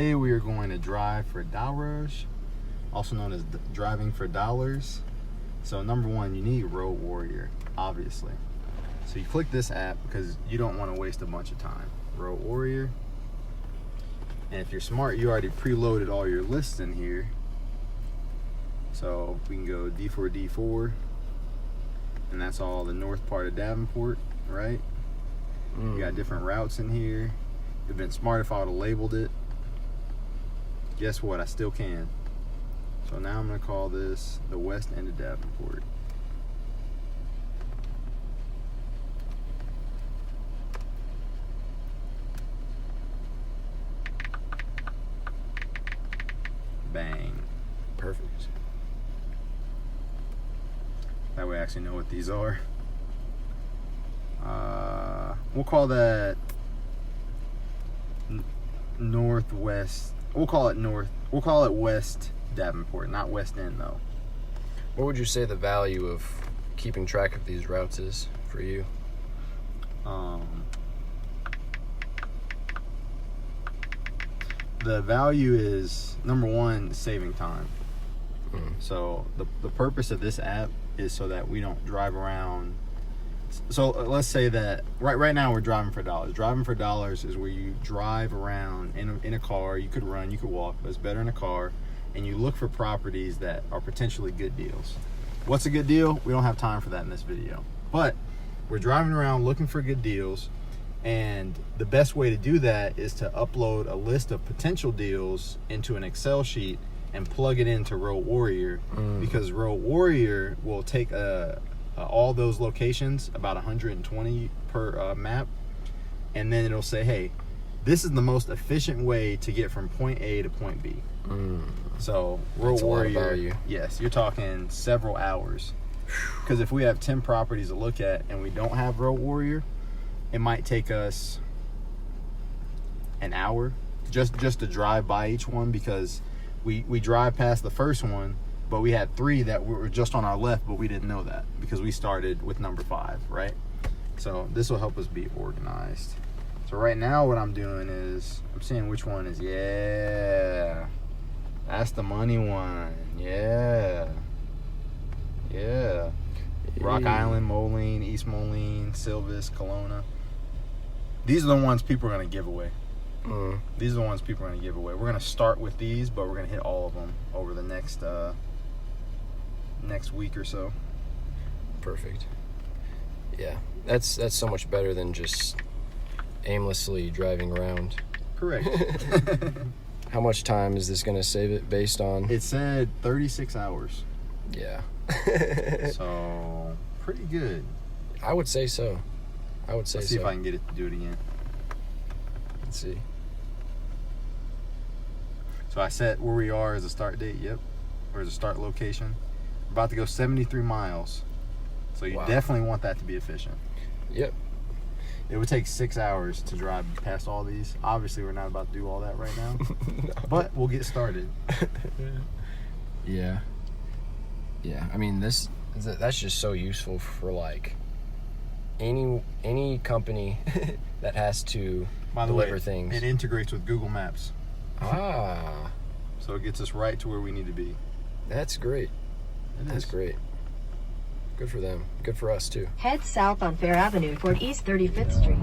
Today we are going to drive for dollars, also known as driving for dollars. So number one, you need Road Warrior, obviously. So you click this app because you don't want to waste a bunch of time. Road Warrior. And if you're smart, you already preloaded all your lists in here. So we can go D4, and that's all the north part of Davenport, right? You got different routes in here. It'd been smart if I would have labeled it. Guess what? I still can. So now I'm going to call this the west end of Davenport. Bang. Perfect. That way I actually know what these are. We'll call that northwest. We'll call it north. We'll call it West Davenport, not West End though. What would you say the value of keeping track of these routes is for you? The value is, number one, saving time. So the purpose of this app is so that we don't drive around. So let's say that right now we're driving for dollars. Driving for dollars is where you drive around in a car. You could run, you could walk, but it's better in a car. And you look for properties that are potentially good deals. What's a good deal? We don't have time for that in this video. But we're driving around looking for good deals. And the best way to do that is to upload a list of potential deals into an Excel sheet and plug it into Road Warrior, because Road Warrior will take all those locations, about 120 per map, and then it'll say, hey, this is the most efficient way to get from point A to point B. So Road Warrior, yes, you're talking several hours, because if we have 10 properties to look at and we don't have Road Warrior, it might take us an hour just to drive by each one, because we drive past the first one, but we had 3 that were just on our left, but we didn't know that because we started with number 5, right? So this will help us be organized. So right now what I'm doing is I'm seeing which one is, yeah, that's the money one. Yeah. Rock Island, Moline, East Moline, Silvis, Kelowna. These are the ones people are going to give away. These are the ones people are going to give away. We're going to start with these, but we're going to hit all of them over the next week or so. Perfect. Yeah, that's so much better than just aimlessly driving around. Correct. How much time is this going to save it based on? It said 36 hours. Yeah. So, pretty good. I would say so. Let's see if I can get it to do it again. Let's see. So I set where we are as a start date, or as a start location. We're about to go 73 miles. So you definitely want that to be efficient. Yep. It would take 6 hours to drive past all these. Obviously, we're not about to do all that right now. No. But we'll get started. Yeah. I mean, that's just so useful for like any company that has to deliver things. It integrates with Google Maps. So it gets us right to where we need to be. That's great. That's great. Good for them. Good for us too. Head south on Fair Avenue toward East 35th Street.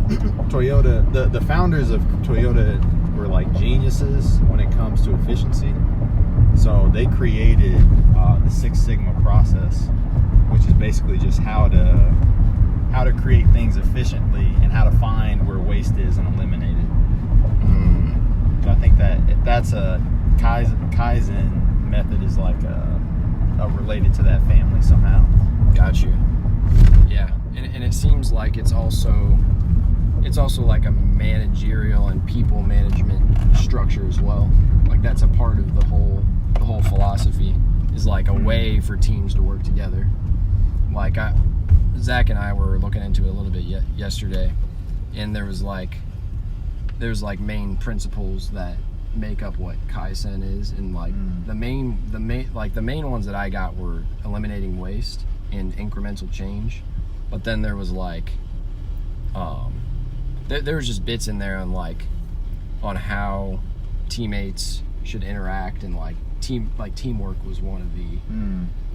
Toyota, the founders of Toyota were like geniuses when it comes to efficiency. So they created the Six Sigma process, which is basically just how to create things efficiently and how to find where waste is and eliminate it. So I think that's a Kaizen method is like related to that family somehow. Got you. Yeah, and it seems like it's also like a managerial and people management structure as well. Like that's a part of the whole philosophy, is like a way for teams to work together. Like Zach and I were looking into it a little bit yesterday, and there was like main principles that make up what Kaizen is, and like the main ones that I got were eliminating waste and incremental change. But then there was like there was just bits in there on how teammates should interact, and like teamwork was one of the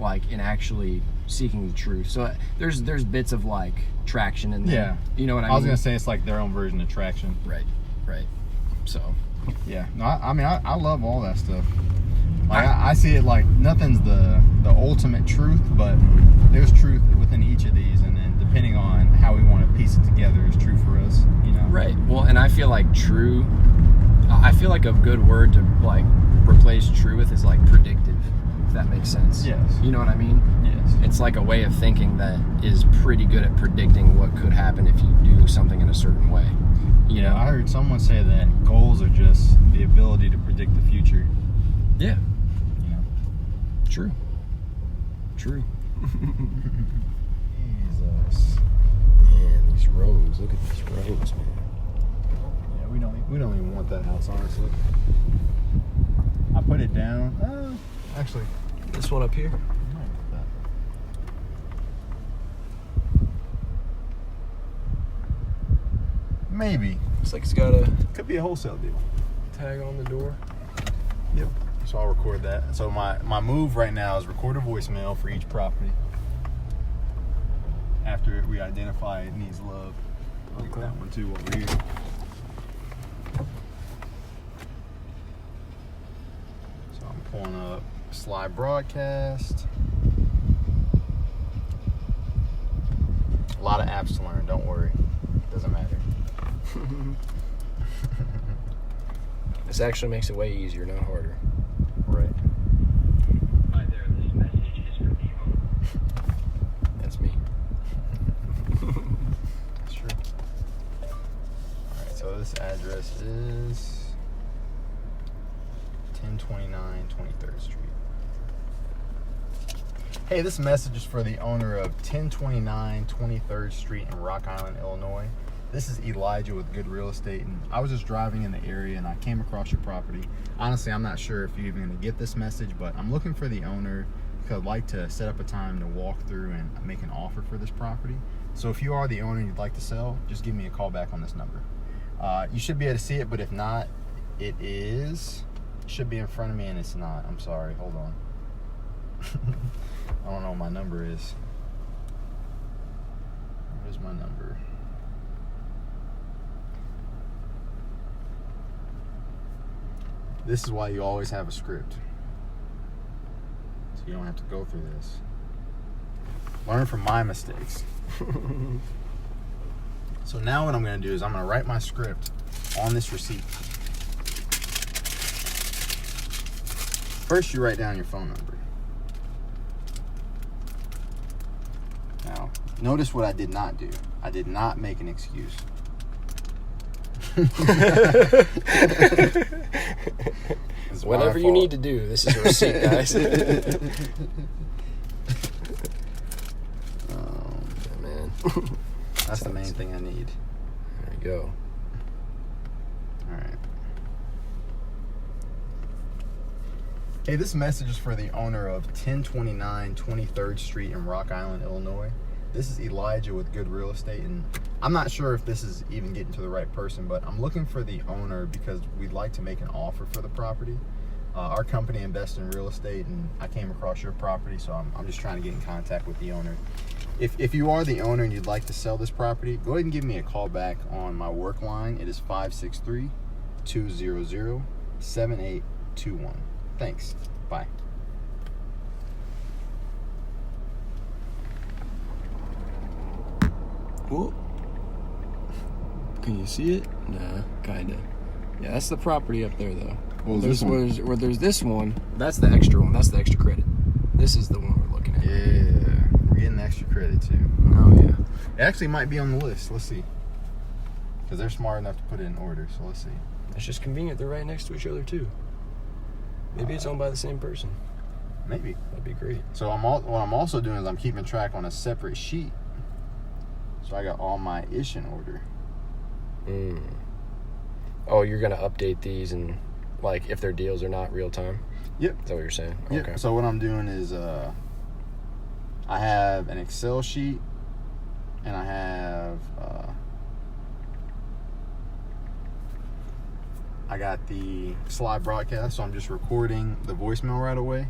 like in actually seeking the truth. So there's bits of like traction in there. Yeah. You know what I mean? I was gonna say it's like their own version of traction. Right. So Yeah. No, I mean I love all that stuff. Like I see it like nothing's the ultimate truth, but there's truth within each of these, and then depending on how we want to piece it together is true for us, you know. Right. Well, and I feel like a good word to like replace true with is like predictive, if that makes sense. Yes. You know what I mean? Yes. It's like a way of thinking that is pretty good at predicting what could happen if you do something in a certain way. You know? I heard someone say that goals are just the ability to predict the future. Yeah. You know. True. Jesus. Man, these roads. Look at these roads, man. Yeah, we don't even want that house, honestly. I put it down. Actually, This one up here? I might put that. Maybe. Looks like it's got a Could be a wholesale deal. tag on the door. Yep. So I'll record that. So my move right now is record a voicemail for each property. After we identify it needs love. I like that one too over here. So I'm pulling up Slide Broadcast. A lot of apps to learn, don't worry. Doesn't matter. This actually makes it way easier, not harder. Right. Hi there, this message is for the owner. That's me. That's true. Alright, so this address is 1029 23rd Street. Hey, this message is for the owner of 1029 23rd Street in Rock Island, Illinois. This is Elijah with Good Real Estate, and I was just driving in the area and I came across your property. Honestly, I'm not sure if you're even going to get this message, but I'm looking for the owner because I'd like to set up a time to walk through and make an offer for this property. So if you are the owner and you'd like to sell, just give me a call back on this number. You should be able to see it, but if not, it should be in front of me and it's not. I'm sorry, hold on. I don't know what my number is. Where's my number? This is why you always have a script. So you don't have to go through this. Learn from my mistakes. So now what I'm going to do is I'm going to write my script on this receipt. First, you write down your phone number. Now, notice what I did not do. I did not make an excuse. Whatever you need to do, this is a receipt, guys. Man. That's the main thing I need. There you go. All right. Hey, this message is for the owner of 1029 23rd Street in Rock Island, Illinois. This is Elijah with Good Real Estate, and I'm not sure if this is even getting to the right person, but I'm looking for the owner because we'd like to make an offer for the property. Our company invests in real estate, and I came across your property, so I'm just trying to get in contact with the owner. If you are the owner and you'd like to sell this property, go ahead and give me a call back on my work line. It is 563-200-7821. Thanks. Bye. Whoa. Can you see it? Nah, kinda. Yeah, that's the property up there, though. Well, there's this one? where there's this one. That's the extra one. That's the extra credit. This is the one we're looking at. Yeah, we're getting extra credit too. Oh yeah. It actually might be on the list. Let's see. Because they're smart enough to put it in order, so let's see. It's just convenient. They're right next to each other too. Maybe it's owned by the same person. Maybe. That'd be great. So what I'm also doing is I'm keeping track on a separate sheet. So I got all my ish in order. Oh, you're gonna update these and like if their deals are not real time? Yep. Is that what you're saying? Yep. Okay. So what I'm doing is I have an Excel sheet and I have I got the slide broadcast, so I'm just recording the voicemail right away.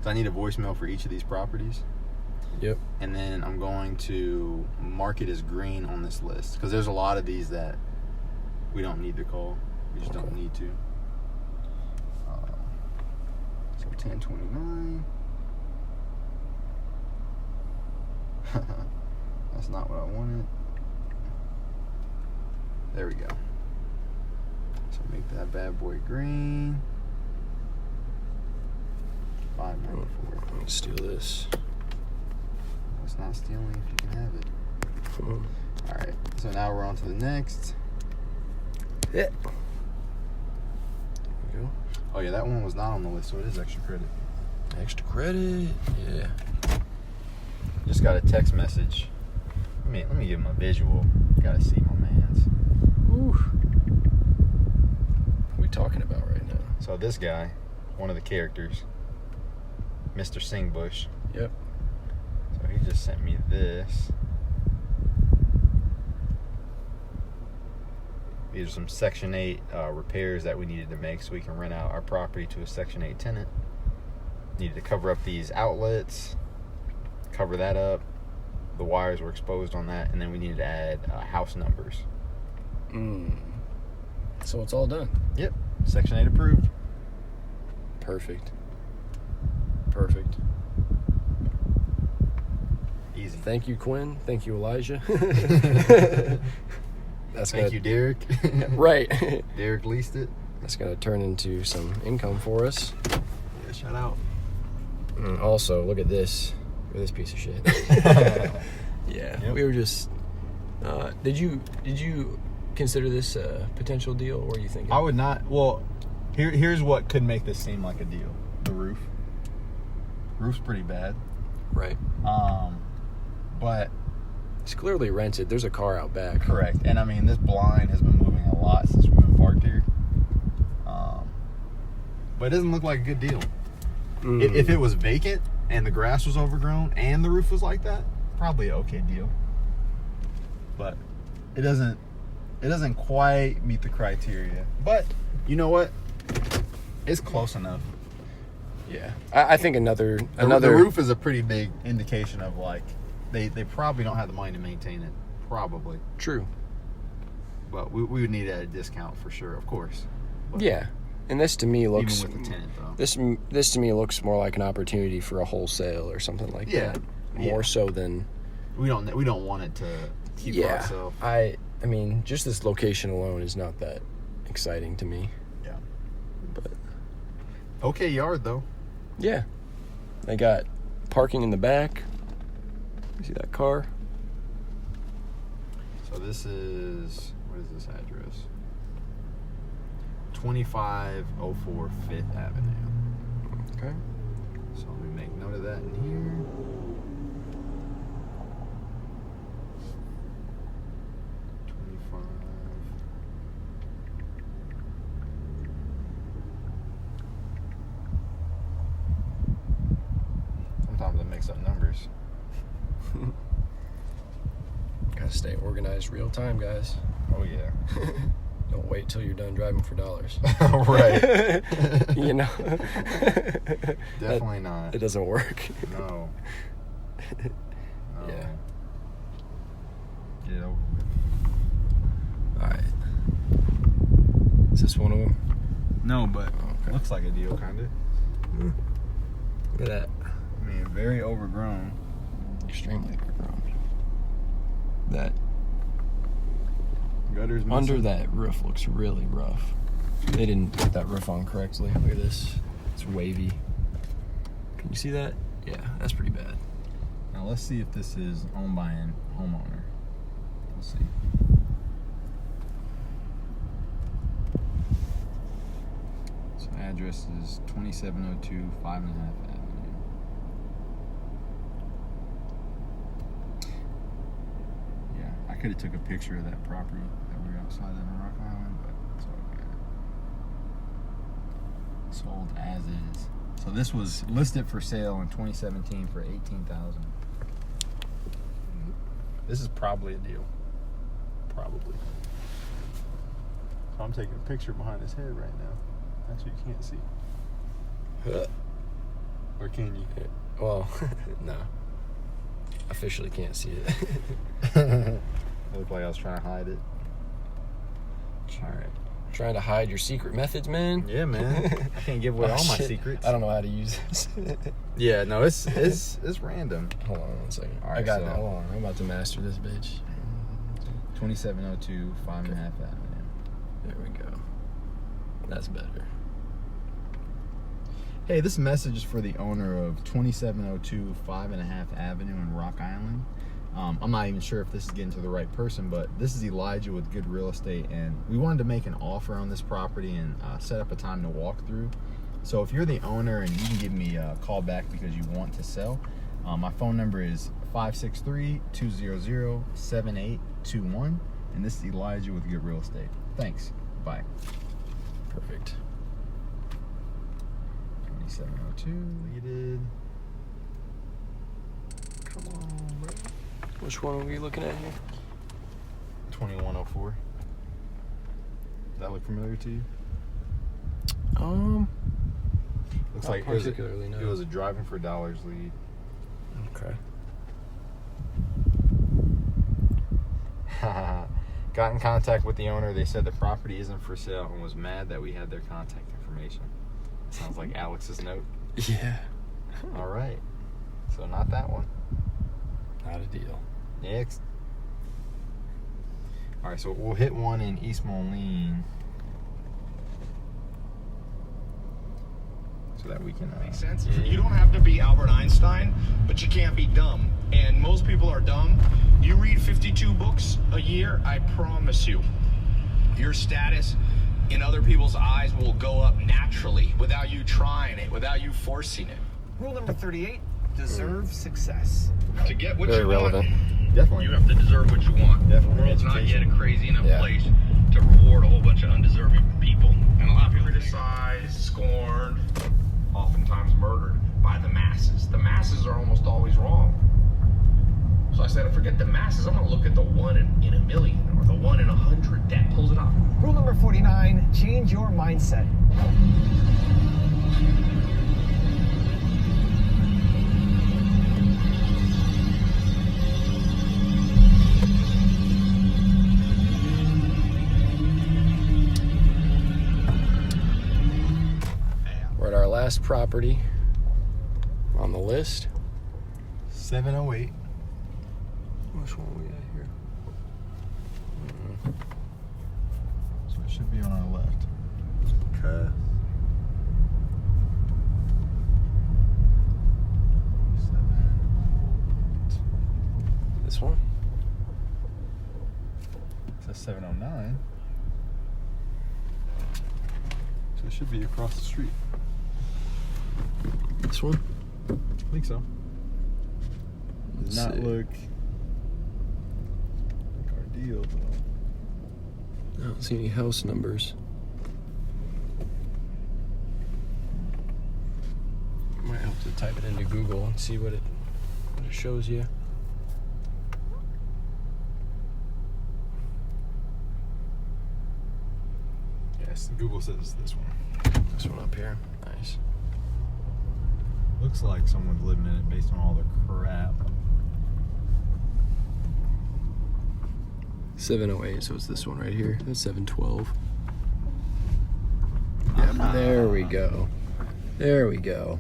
So I need a voicemail for each of these properties. Yep. And then I'm going to mark it as green on this list because there's a lot of these that we don't need to call. We just don't need to. So 1029. That's not what I wanted. There we go. So make that bad boy green. 594. Let's steal this. It's not stealing if you can have it. All right. So now we're on to the next. Yeah. There we go. Oh yeah, that one was not on the list, so it is extra credit. Extra credit. Yeah. Just got a text message. Let me give him a visual. Gotta see my man's. Ooh. What are we talking about right now? So this guy, one of the characters, Mr. Singbush. Yep. So he just sent me this. These are some Section 8 repairs that we needed to make so we can rent out our property to a Section 8 tenant. Needed to cover up these outlets, cover that up. The wires were exposed on that, and then we needed to add house numbers. So it's all done. Yep. Section 8 approved. Perfect. Easy. Thank you, Quinn. Thank you, Elijah. Thank you, Derek. Right. Derek leased it. That's going to turn into some income for us. Yeah, shout out. Also, look at this. Look at this piece of shit. Yeah. Yep. We were just... Did you consider this a potential deal? What were you thinking? I would not. Well, here's what could make this seem like a deal. The roof. Roof's pretty bad. Right. But It's clearly rented. There's a car out back. correct. And I mean, this blind has been moving a lot since we've been parked here. But it doesn't look like a good deal. If it was vacant and the grass was overgrown and the roof was like that, probably an okay deal. But it doesn't quite meet the criteria. But you know what? It's close enough. Yeah. I think another The roof is a pretty big indication of like they probably don't have the money to maintain it. Probably. True. But we would need a discount for sure, of course. But Yeah. And this to me looks even with the tenant though. this to me looks more like an opportunity for a wholesale or something like Yeah. that. More so than We don't want it to keep for ourselves. I mean, just this location alone is not that exciting to me. Yeah. But Okay yard though. yeah. They got parking in the back. You see that car? So this is, what is this address? 2504 5th Avenue. Okay. So let me make note of that in here. Sometimes I mix up numbers. Gotta stay organized real time, guys. Oh yeah. Don't wait till you're done driving for dollars. Right. You know? Definitely not. It doesn't work. No. Yeah. Get it over with. Alright. Is this one of them? No, but Okay. looks like a deal, kind of. Look at that. I mean, very overgrown. Extremely overgrown. That Gutters missing. under that roof looks really rough. They didn't put that roof on correctly. Look at this. It's wavy. Can you see that? Yeah, that's pretty bad. Now let's see if this is owned by a homeowner. Let's see. So address is 2702 5.5 Avenue. Yeah, I could have took a picture of that property that we were outside of in Rock Island, but it's okay. Sold as is. So this was listed for sale in 2017 for $18,000. This is probably a deal. Probably. I'm taking a picture behind his head right now. Actually, you can't see. Or can you? Well, no. Officially can't see it. It looked like I was trying to hide it. All right. Trying to hide your secret methods, man? Yeah, man. I can't give away all my shit. secrets. I don't know how to use this. Yeah, no, it's random. Hold on 1 second. All right, I got so- that. Hold on. I'm about to master this bitch. 2702 5.5 Avenue. There we go. That's better. Hey, this message is for the owner of 2702 5.5 Avenue in Rock Island. I'm not even sure if this is getting to the right person, but this is Elijah with Good Real Estate, and we wanted to make an offer on this property and set up a time to walk through. So if you're the owner and you can give me a call back because you want to sell, my phone number is 563-200-7821, and this is Elijah with Good Real Estate. Thanks. Bye. Perfect. 2702 leaded. Come on, bro. Which one are we looking at here? 2104. Does that look familiar to you? Looks Not like particularly, no. it was a driving for dollars lead. Okay. Got in contact with the owner. They said the property isn't for sale and was mad that we had their contact information. Sounds like Alex's note. Yeah. All right. So not that one. Not a deal. Next. All right, so we'll hit one in East Moline so that we can. Makes sense. You don't have to be Albert Einstein, but you can't be dumb. And most people are dumb. You read 52 books a year, I promise you, your status in other people's eyes will go up naturally without you trying it, without you forcing it. Rule number 38, deserve success. To get what Very you relevant. want, Definitely. you have to deserve what you want. Definitely. The world's not yet a crazy enough Yeah. place to reward a whole bunch of undeserving people. And a lot of people criticized, scorned, oftentimes murdered by the masses. The masses are almost always wrong. So I said, forget the masses. I'm going to look at the 1 in a million or the 1 in 100 that pulls it off. Rule number 49, change your mindset. We're at our last property on the list. 708. Which one are we at here? So it should be on our left. Okay. 7. This one? It says 709. So it should be across the street. This one? I think so. Does Let's not see. look like our deal, though. I don't see any house numbers. Might have to type it into Google and see what it shows you. Yes, Google says this one. This one up here. Nice. Looks like someone's living in it based on all the crap. 708, so it's this one right here. That's 712. Yep, there we go. There we go.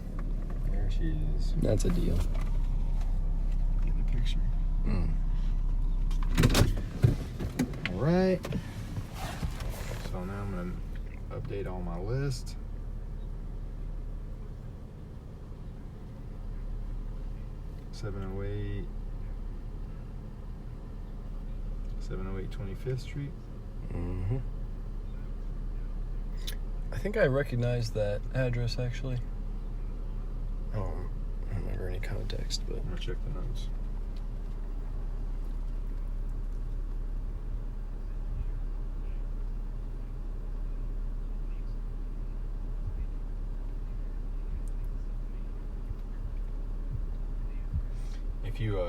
There she is. That's a deal. Get the picture. All right. So now I'm gonna update all my list. $708 25th Street. Mm-hmm. I think I recognize that address actually. I don't remember any context, but I'm gonna check the notes.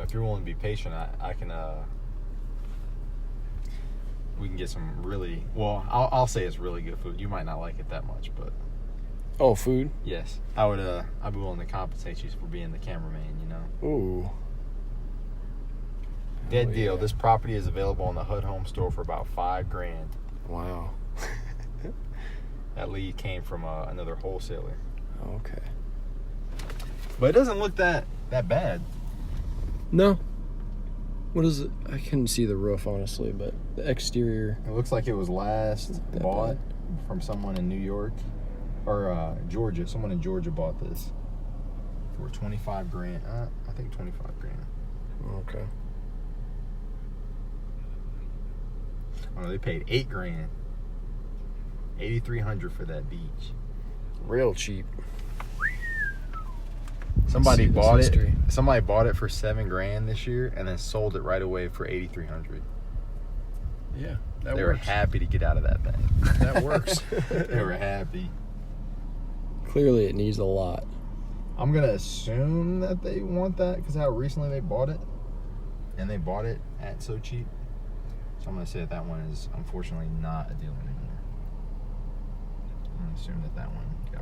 If you're willing to be patient, I can we can get some really, well, I'll say it's really good food. You might not like it that much, but Oh, food? yes, I'd be willing to compensate you for being the cameraman, you know. Ooh. Dead Oh, deal. yeah. This property is available on the HUD Home Store for about $5,000. Wow. That lead came from another wholesaler. Okay. But it doesn't look that bad. No. What is it? I couldn't see the roof, honestly, but the exterior. It looks like it was last that bought from someone in New York or Georgia. Someone in Georgia bought this for $25,000. I think $25,000. Okay. Oh, they paid $8,000. $8,300 for that beach. Real cheap. Somebody see this bought history. it. Somebody bought it for $7,000 this year, and then sold it right away for $8,300. Yeah, that They were works. happy to get out of that thing. That works. They were happy. Clearly, it needs a lot. I'm gonna assume that they want that because how recently they bought it, and they bought it at so cheap. So I'm gonna say that one is unfortunately not a deal anymore. I'm gonna assume that one got